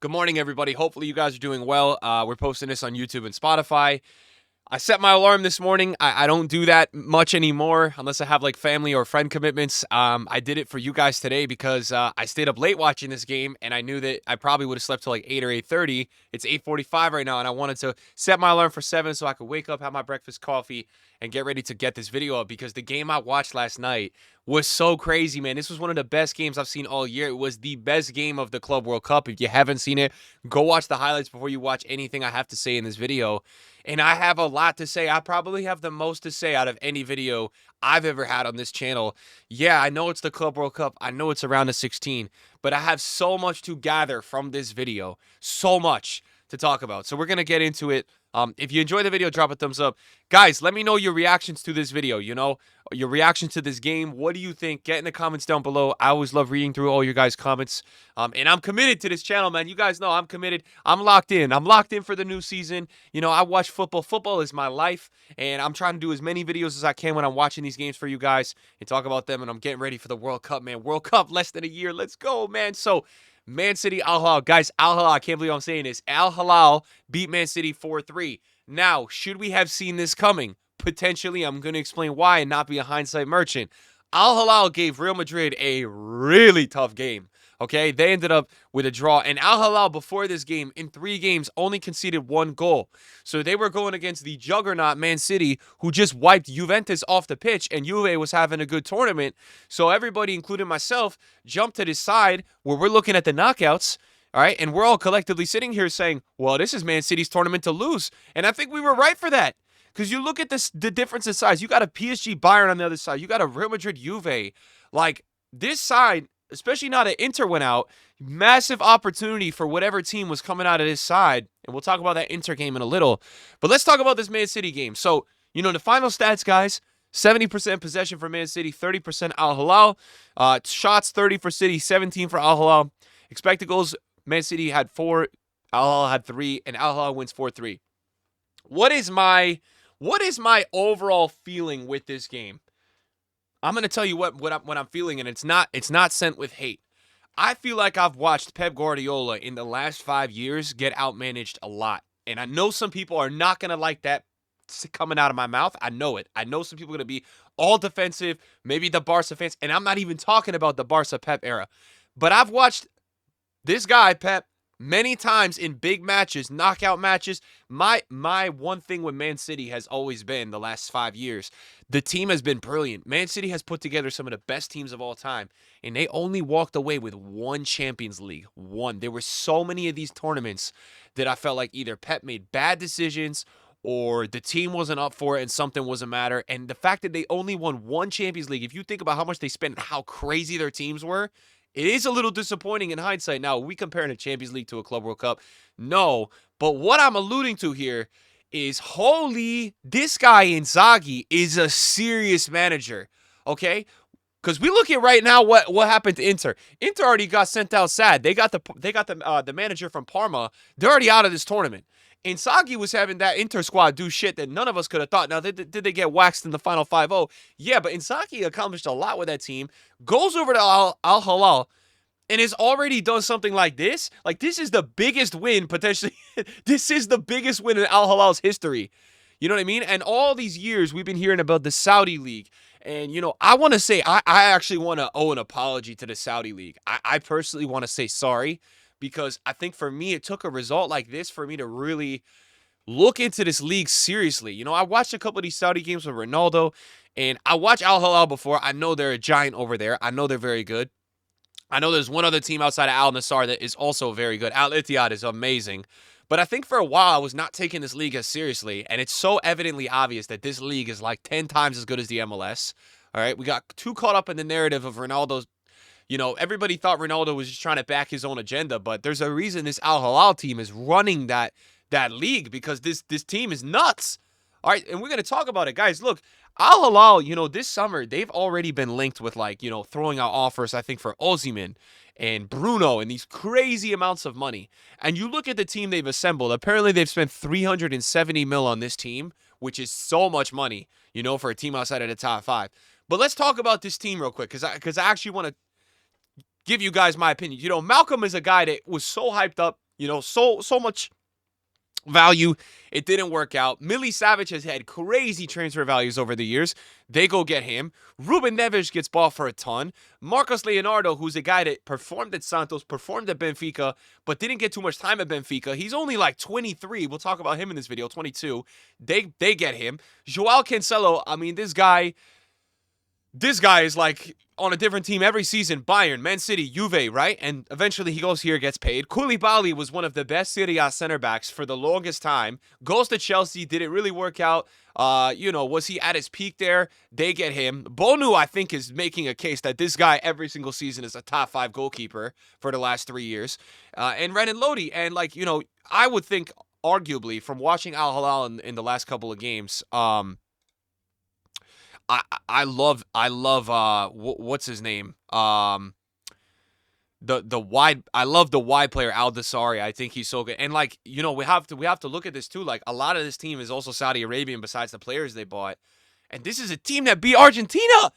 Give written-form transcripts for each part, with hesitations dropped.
Good morning, everybody. Hopefully, you guys are doing well. We're posting this on YouTube and Spotify. I set my alarm this morning. I don't do that much anymore unless I have like family or friend commitments. I did it for you guys today because I stayed up late watching this game and I knew that I probably would have slept till like 8 or 8:30. It's 8:45 right now and I wanted to set my alarm for 7 so I could wake up, have my breakfast coffee, and get ready to get this video up because the game I watched last night was so crazy, man. This was one of the best games I've seen all year. It was the best game of the Club World Cup. If you haven't seen it, go watch the highlights before you watch anything I have to say in this video. And I have a lot to say. I probably have the most to say out of any video I've ever had on this channel. Yeah, I know it's the Club World Cup. I know it's around the 16, but I have so much to gather from this video. So much to talk about. So we're going to get into it. If you enjoyed the video, drop a thumbs up. Guys, let me know your reactions to this video, your reaction to this game. What do you think? Get in the comments down below. I always love reading through all your guys' comments. And I'm committed to this channel, man. You guys know I'm committed. I'm locked in. I'm locked in for the new season. I watch football. Football is my life, and I'm trying to do as many videos as I can when I'm watching these games for you guys and talk about them, and I'm getting ready for the World Cup, man. World Cup, less than a year. Let's go, man. So, Man City, Al Hilal. Guys, Al Hilal, I can't believe I'm saying this. Al Hilal beat Man City 4-3. Now, should we have seen this coming? Potentially. I'm going to explain why and not be a hindsight merchant. Al Hilal gave Real Madrid a really tough game. Okay, they ended up with a draw. And Al Hilal, before this game, in 3 games, only conceded 1 goal. So they were going against the juggernaut Man City, who just wiped Juventus off the pitch, and Juve was having a good tournament. So everybody, including myself, jumped to this side where we're looking at the knockouts. All right, and we're all collectively sitting here saying, well, this is Man City's tournament to lose. And I think we were right for that. Because you look at the difference in size. You got a PSG Bayern on the other side. You got a Real Madrid Juve. Like, this side, especially now that Inter went out, massive opportunity for whatever team was coming out of this side. And we'll talk about that Inter game in a little. But let's talk about this Man City game. So, the final stats, guys. 70% possession for Man City, 30% Al Hilal. Shots, 30 for City, 17 for Al Hilal. Expected goals, Man City had 4, Al Hilal had 3, and Al Hilal wins 4-3. What is my overall feeling with this game? I'm going to tell you what I'm feeling, and it's not sent with hate. I feel like I've watched Pep Guardiola in the last 5 years get outmanaged a lot. And I know some people are not going to like that coming out of my mouth. I know it. I know some people are going to be all defensive, maybe the Barca fans, and I'm not even talking about the Barca Pep era. But I've watched this guy, Pep, many times in big matches, knockout matches. My one thing with Man City has always been the last 5 years. The team has been brilliant. Man City has put together some of the best teams of all time, and they only walked away with 1 Champions League. 1. There were so many of these tournaments that I felt like either Pep made bad decisions or the team wasn't up for it and something wasn't matter. And the fact that they only won 1 Champions League, if you think about how much they spent and how crazy their teams were, it is a little disappointing in hindsight. Now, are we comparing a Champions League to a Club World Cup? No. But what I'm alluding to here is, this guy Inzaghi is a serious manager, okay? Because we look at right now what happened to Inter. Inter already got sent out sad. They got the manager from Parma. They're already out of this tournament. Inzaghi was having that Inter squad do shit that none of us could have thought. Now, did they get waxed in the final 5-0? Yeah, but Inzaghi accomplished a lot with that team. Goes over to Al Hilal and has already done something like this. Like, this is the biggest win, potentially. This is the biggest win in Al Hilal's history. You know what I mean? And all these years, we've been hearing about the Saudi League. And, I want to say, I actually want to owe an apology to the Saudi League. I personally want to say sorry. Because I think for me, it took a result like this for me to really look into this league seriously. I watched a couple of these Saudi games with Ronaldo, and I watched Al Hilal before. I know they're a giant over there. I know they're very good. I know there's one other team outside of Al Nassr that is also very good. Al Ittihad is amazing. But I think for a while, I was not taking this league as seriously, and it's so evidently obvious that this league is like 10 times as good as the MLS. All right, we got too caught up in the narrative of Ronaldo's. Everybody thought Ronaldo was just trying to back his own agenda, but there's a reason this Al Hilal team is running that league, because this team is nuts. All right, and we're going to talk about it. Guys, look, Al Hilal, this summer, they've already been linked with, throwing out offers, I think, for Osimhen and Bruno and these crazy amounts of money. And you look at the team they've assembled. Apparently, they've spent 370 mil on this team, which is so much money, for a team outside of the top 5. But let's talk about this team real quick, because I actually want to give you guys my opinion. Malcolm is a guy that was so hyped up so much value. It didn't work out. Millie Savage has had crazy transfer values over the years. They go get him. Ruben Neves gets bought for a ton. Marcos Leonardo, who's a guy that performed at Santos, performed at Benfica, but didn't get too much time at Benfica. He's only like 23. We'll talk about him in this video, 22. They get him. Joao Cancelo, I mean, this guy is like on a different team every season. Bayern, Man City, Juve, right? And eventually he goes here, gets paid. Koulibaly was one of the best Serie A center backs for the longest time. Goes to Chelsea. Did it really work out? Was he at his peak there? They get him. Bonu, I think, is making a case that this guy every single season is a top 5 goalkeeper for the last 3 years. And Renan Lodi. And I would think arguably from watching Al Hilal in the last couple of games, I love what's his name? The wide, I love the wide player Al Dasari. I think he's so good. And we have to look at this too. Like, a lot of this team is also Saudi Arabian besides the players they bought. And this is a team that beat Argentina.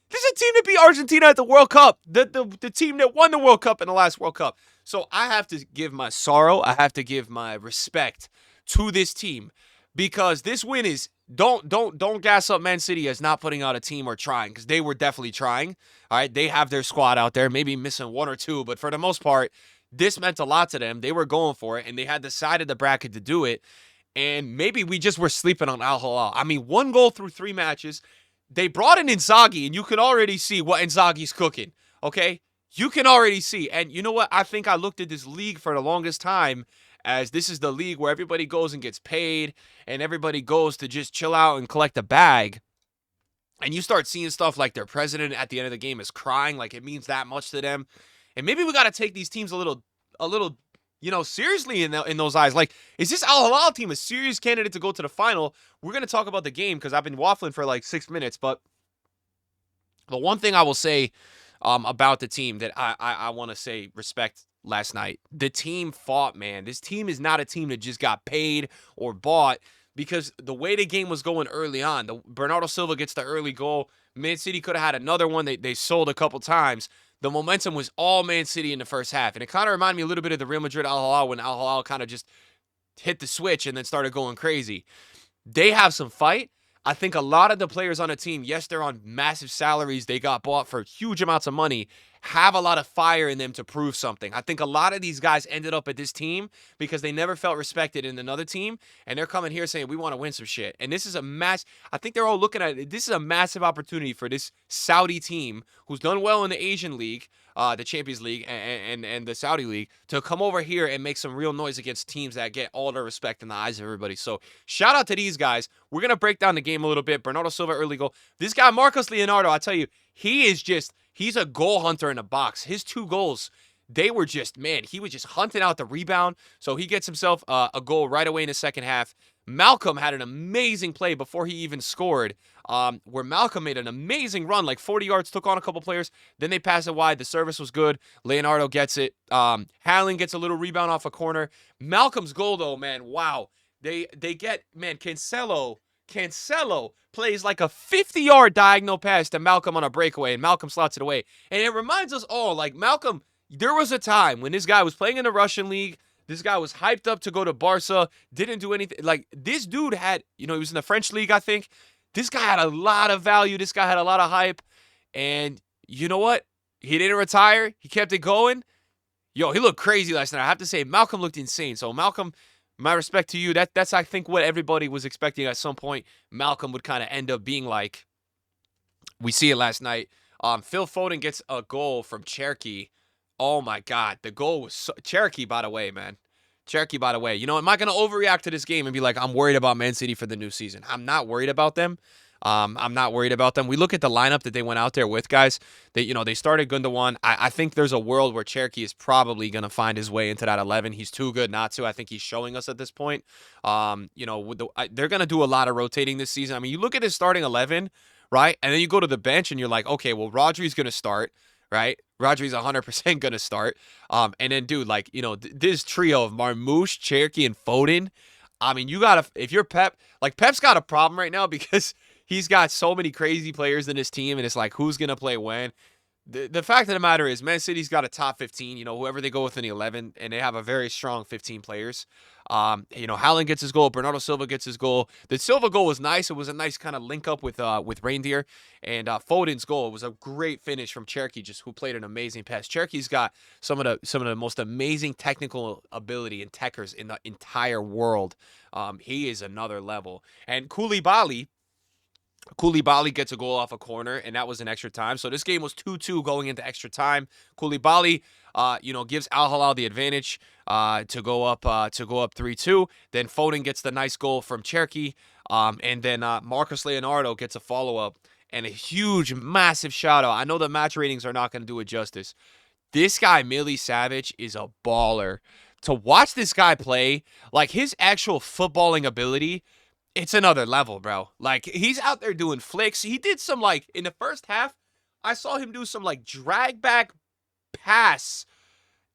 This is a team that beat Argentina at the World Cup. The team that won the World Cup in the last World Cup. So I have to give my sorrow, I have to give my respect to this team, because this win is, don't gas up Man City as not putting out a team or trying, because they were definitely trying. All right, they have their squad out there, maybe missing one or two, but for the most part, this meant a lot to them. They were going for it, and they had the side of the bracket to do it. And maybe we just were sleeping on Al Hilal. I mean, 1 goal through 3 matches. They brought in Inzaghi, and you can already see what Inzaghi's cooking. Okay, you can already see. And you know what? I think I looked at this league for the longest time as this is the league where everybody goes and gets paid, and everybody goes to just chill out and collect a bag. And you start seeing stuff like their president at the end of the game is crying, like it means that much to them. And maybe we got to take these teams a little, seriously in those eyes. Like, is this Al Hilal team a serious candidate to go to the final? We're going to talk about the game because I've been waffling for like 6 minutes. But the one thing I will say about the team that I want to say respect last night, the team fought, man. This team is not a team that just got paid or bought, because the way the game was going early on, Bernardo Silva gets the early goal. Man City could have had another one. They sold a couple times. The momentum was all Man City in the first half. And it kind of reminded me a little bit of the Real Madrid Al Hilal, when Al Hilal kind of just hit the switch and then started going crazy. They have some fight. I think a lot of the players on the team, yes, they're on massive salaries. They got bought for huge amounts of money, have a lot of fire in them to prove something. I think a lot of these guys ended up at this team because they never felt respected in another team, and they're coming here saying, we want to win some shit. And this is I think they're all looking at it. This is a massive opportunity for this Saudi team who's done well in the Asian League, the Champions League, and the Saudi League, to come over here and make some real noise against teams that get all the respect in the eyes of everybody. So shout out to these guys. We're going to break down the game a little bit. Bernardo Silva, early goal. This guy, Marcos Leonardo, I tell you, he's a goal hunter in a box. His 2 goals, they were just, man, he was just hunting out the rebound. So he gets himself a goal right away in the second half. Malcolm had an amazing play before he even scored, where Malcolm made an amazing run, like 40 yards, took on a couple players. Then they pass it wide. The service was good. Leonardo gets it. Halling gets a little rebound off a corner. Malcolm's goal, though, man, wow. They get, man, Cancelo plays like a 50-yard diagonal pass to Malcolm on a breakaway, and Malcolm slots it away. And it reminds us all, like, Malcolm, there was a time when this guy was playing in the Russian league. This guy was hyped up to go to Barca, didn't do anything. Like, this dude had, he was in the French league, I think. This guy had a lot of value. This guy had a lot of hype. And you know what? He didn't retire. He kept it going. Yo, he looked crazy last night. I have to say, Malcolm looked insane. So, Malcolm, my respect to you. That's I think, what everybody was expecting at some point. Malcolm would kind of end up being like. We see it last night. Phil Foden gets a goal from Cherky. Oh, my God. The goal was Cherky, by the way, man. Cherky, by the way. Am I going to overreact to this game and be like, I'm worried about Man City for the new season? I'm not worried about them. I'm not worried about them. We look at the lineup that they went out there with, guys. They started Gundogan. I think there's a world where Cherky is probably going to find his way into that 11. He's too good not to. I think he's showing us at this point. They're going to do a lot of rotating this season. I mean, you look at his starting 11, right? And then you go to the bench and you're like, okay, well, Rodri's going to start, right? Rodri's 100% going to start. And then, dude, this trio of Marmoush, Cherky, and Foden, I mean, you got to, if you're Pep, Pep's got a problem right now because he's got so many crazy players in his team, and it's like, who's going to play when? The fact of the matter is, Man City's got a top 15. Whoever they go with in the 11, and they have a very strong 15 players. Haaland gets his goal. Bernardo Silva gets his goal. The Silva goal was nice. It was a nice kind of link up with Reindeer, and Foden's goal was a great finish from Cherky, just who played an amazing pass. Cherky's got some of the most amazing technical ability and techers in the entire world. He is another level. And Koulibaly gets a goal off a corner, and that was in extra time. So this game was 2-2 going into extra time. Koulibaly, gives Al Hilal the advantage to go up 3-2. Then Foden gets the nice goal from Cherky, and then Marcus Leonardo gets a follow up and a huge, massive shout out. I know the match ratings are not going to do it justice. This guy, Millie Savage, is a baller. To watch this guy play, like his actual footballing ability, it's another level, bro. Like, he's out there doing flicks. He did some, like, in the first half, I saw him do some, like, drag back pass.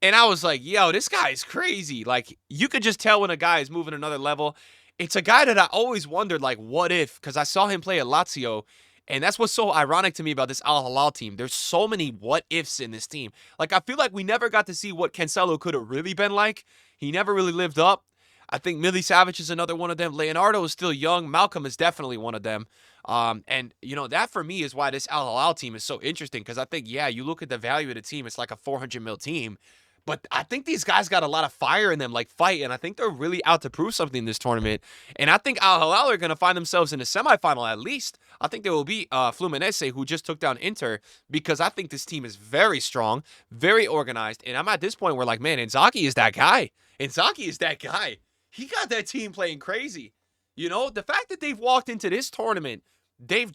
And I was like, yo, this guy is crazy. Like, you could just tell when a guy is moving another level. It's a guy that I always wondered, like, what if? Because I saw him play at Lazio. And that's what's so ironic to me about this Al Hilal team. There's so many what ifs in this team. Like, I feel like we never got to see what Cancelo could have really been like. He never really lived up. I think Millie Savage is another one of them. Leonardo is still young. Malcolm is definitely one of them. That for me is why this Al Hilal team is so interesting, because I think, yeah, you look at the value of the team, it's like a 400 mil team. But I think these guys got a lot of fire in them, like fight, and I think they're really out to prove something in this tournament. And I think Al Hilal are going to find themselves in the semifinal at least. I think they will beat Fluminense, who just took down Inter, because I think this team is very strong, very organized. And I'm at this point where, like, man, Inzaghi is that guy. Inzaghi is that guy. He got that team playing crazy. The fact that they've walked into this tournament, they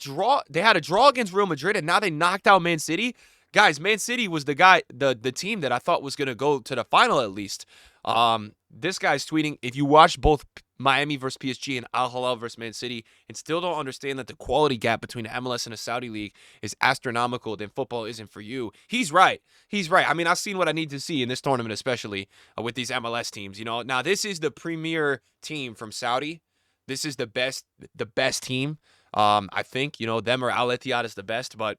had a draw against Real Madrid, and now they knocked out Man City. Guys, Man City was the team that I thought was going to go to the final at least. This guy's tweeting, if you watch both Miami versus PSG and Al Hilal versus Man City and still don't understand that the quality gap between the MLS and the Saudi League is astronomical, then football isn't for you. He's right. I mean, I've seen what I need to see in this tournament, especially with these MLS teams. Now this is the premier team from Saudi. This is the best team. I think, them or Al Ittihad is the best, but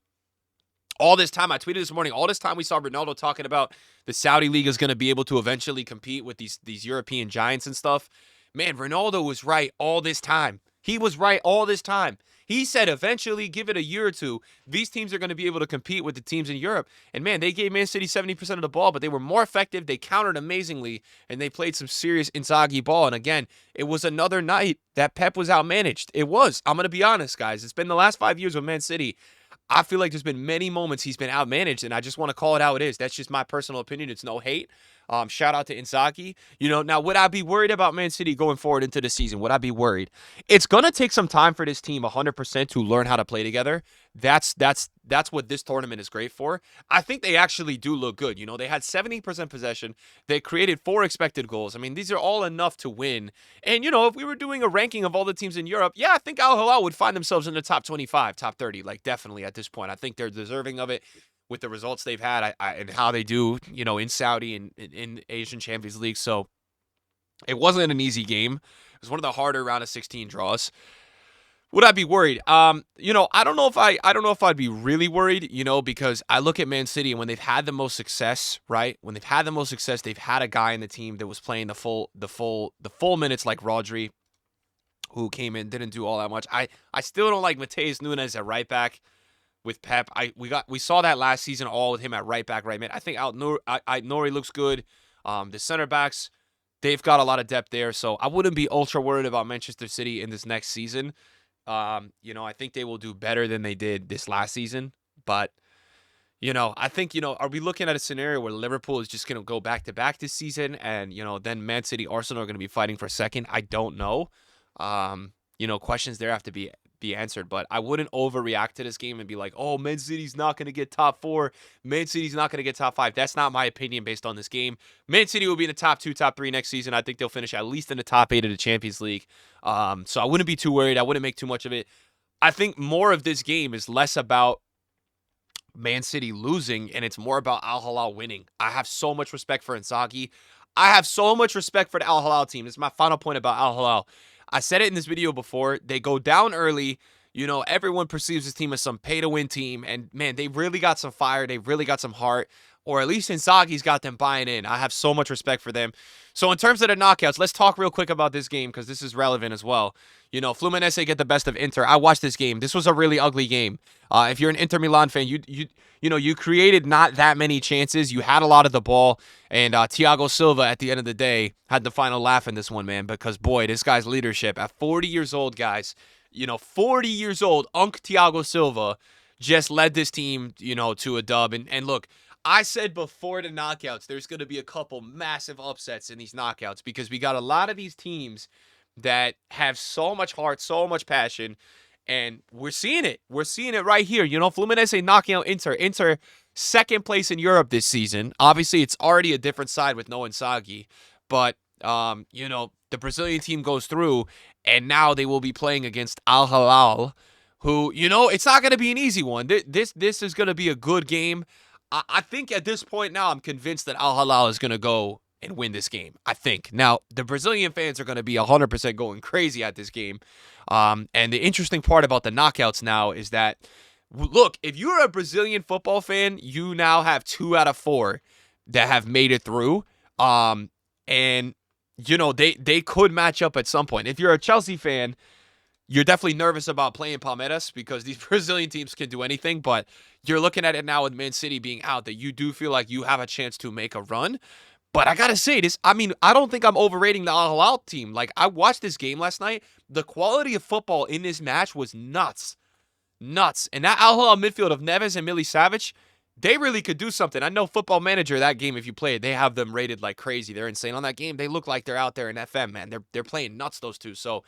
all this time, I tweeted this morning, all this time we saw Ronaldo talking about the Saudi League is going to be able to eventually compete with these European giants and stuff. Man, Ronaldo was right all this time. He was right all this time. He said eventually, give it a year or two, these teams are going to be able to compete with the teams in Europe. And man, they gave Man City 70% of the ball, but they were more effective. They countered amazingly, and they played some serious Inzaghi ball. And again, it was another night that Pep was outmanaged. It was. I'm going to be honest, guys. It's been the last 5 years with Man City. I feel like there's been many moments he's been outmanaged, and I just want to call it how it is. That's just my personal opinion. It's no hate. Shout out to Inzaghi. Now would I be worried about Man City going forward into the season? Would I be worried? It's gonna take some time for this team 100% to learn how to play together. That's what this tournament is great for. I think they actually do look good. They had 70% possession. They created 4 expected goals. I mean, these are all enough to win. And if we were doing a ranking of all the teams in Europe, yeah, I think Al Hilal would find themselves in the top 25, top 30, like definitely at this point. I think they're deserving of it with the results they've had and how they do, in Saudi and in Asian Champions League. So it wasn't an easy game. It was one of the harder round of 16 draws. Would I be worried? I don't know if I'd be really worried, because I look at Man City and when they've had the most success, right? When they've had the most success, they've had a guy in the team that was playing the full minutes, like Rodri, who came in, didn't do all that much. I still don't like Mateus Nunes at right back. With Pep, we saw that last season all with him at right back, right mid. I think Nori looks good. The center backs, they've got a lot of depth there, so I wouldn't be ultra worried about Manchester City in this next season. I think they will do better than they did this last season, but I think are we looking at a scenario where Liverpool is just going to go back to back this season, and then Man City, Arsenal are going to be fighting for second? I don't know. Questions there have to be answered, but I wouldn't overreact to this game and be like, oh, Man City's not going to get top 4. Man City's not going to get top 5. That's not my opinion based on this game. Man City will be in the top 2, top 3 next season. I think they'll finish at least in the top 8 of the Champions League. So I wouldn't be too worried. I wouldn't make too much of it. I think more of this game is less about Man City losing, and it's more about Al Hilal winning. I have so much respect for Inzaghi. I have so much respect for the Al Hilal team. This is my final point about Al Hilal. I said it in this video before. They go down early. Everyone perceives this team as some pay-to-win team, and man, they really got some fire. They really got some heart, or at least Inzaghi's got them buying in. I have so much respect for them. So in terms of the knockouts, let's talk real quick about this game because this is relevant as well. Fluminense get the best of Inter. I watched this game. This was a really ugly game. If you're an Inter Milan fan, you created not that many chances. You had a lot of the ball, and Thiago Silva at the end of the day had the final laugh in this one, man, because boy, this guy's leadership at 40 years old, guys. 40 years old, Thiago Silva just led this team, to a dub. And look, I said before the knockouts, there's going to be a couple massive upsets in these knockouts because we got a lot of these teams that have so much heart, so much passion, and we're seeing it. We're seeing it right here. Fluminense knocking out Inter. Inter, second place in Europe this season. Obviously, it's already a different side with no Inzaghi, but, the Brazilian team goes through, and now they will be playing against Al Hilal, who, it's not going to be an easy one. This is going to be a good game. I think at this point now, I'm convinced that Al Hilal is going to go and win this game. I think. Now, the Brazilian fans are going to be 100% going crazy at this game. And the interesting part about the knockouts now is that, look, if you're a Brazilian football fan, you now have 2 out of 4 that have made it through. And they could match up at some point. If you're a Chelsea fan, you're definitely nervous about playing Palmeiras because these Brazilian teams can do anything, but you're looking at it now with Man City being out that you do feel like you have a chance to make a run. But I got to say this, I don't think I'm overrating the Al Hilal team. Like, I watched this game last night. The quality of football in this match was nuts. Nuts. And that Al Hilal midfield of Neves and Milicevic, they really could do something. I know Football Manager, that game, if you play it, they have them rated like crazy. They're insane on that game. They look like they're out there in FM, man. They're playing nuts, those two. So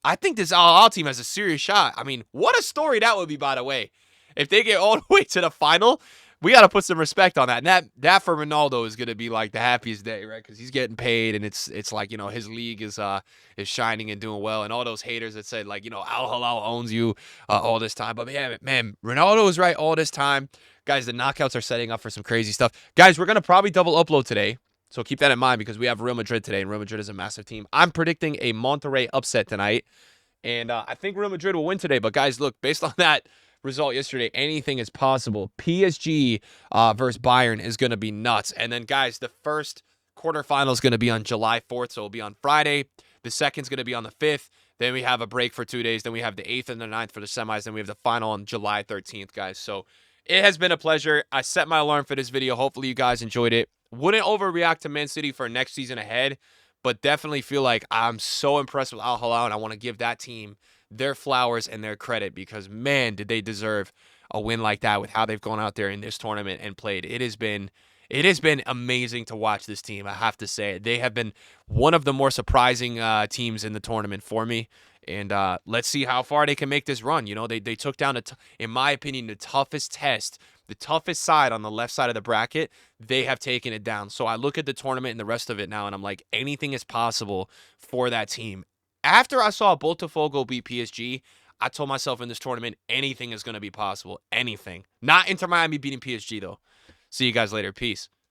I think this Al Hilal team has a serious shot. I mean, what a story that would be, by the way. If they get all the way to the final, we got to put some respect on that. And that for Ronaldo is going to be like the happiest day, right? Because he's getting paid, and it's like, his league is shining and doing well. And all those haters that said, like, Al Hilal owns you all this time. But man, Ronaldo was right all this time. Guys, the knockouts are setting up for some crazy stuff. Guys, we're going to probably double upload today. So keep that in mind because we have Real Madrid today, and Real Madrid is a massive team. I'm predicting a Monterrey upset tonight, and I think Real Madrid will win today. But, guys, look, based on that result yesterday, anything is possible. PSG versus Bayern is going to be nuts. And then, guys, the first quarterfinal is going to be on July 4th, so it'll be on Friday. The second's going to be on the 5th. Then we have a break for 2 days. Then we have the 8th and the 9th for the semis. Then we have the final on July 13th, guys. So it has been a pleasure. I set my alarm for this video. Hopefully you guys enjoyed it. Wouldn't overreact to Man City for next season ahead, but definitely feel like I'm so impressed with Al Hilal, and I want to give that team their flowers and their credit because, man, did they deserve a win like that with how they've gone out there in this tournament and played. It has been amazing to watch this team, I have to say. They have been one of the more surprising teams in the tournament for me. And let's see how far they can make this run. They took down, in my opinion, the toughest test, the toughest side on the left side of the bracket. They have taken it down. So I look at the tournament and the rest of it now, and I'm like, anything is possible for that team. After I saw Botafogo beat PSG, I told myself in this tournament, anything is going to be possible. Anything. Not Inter Miami beating PSG, though. See you guys later. Peace.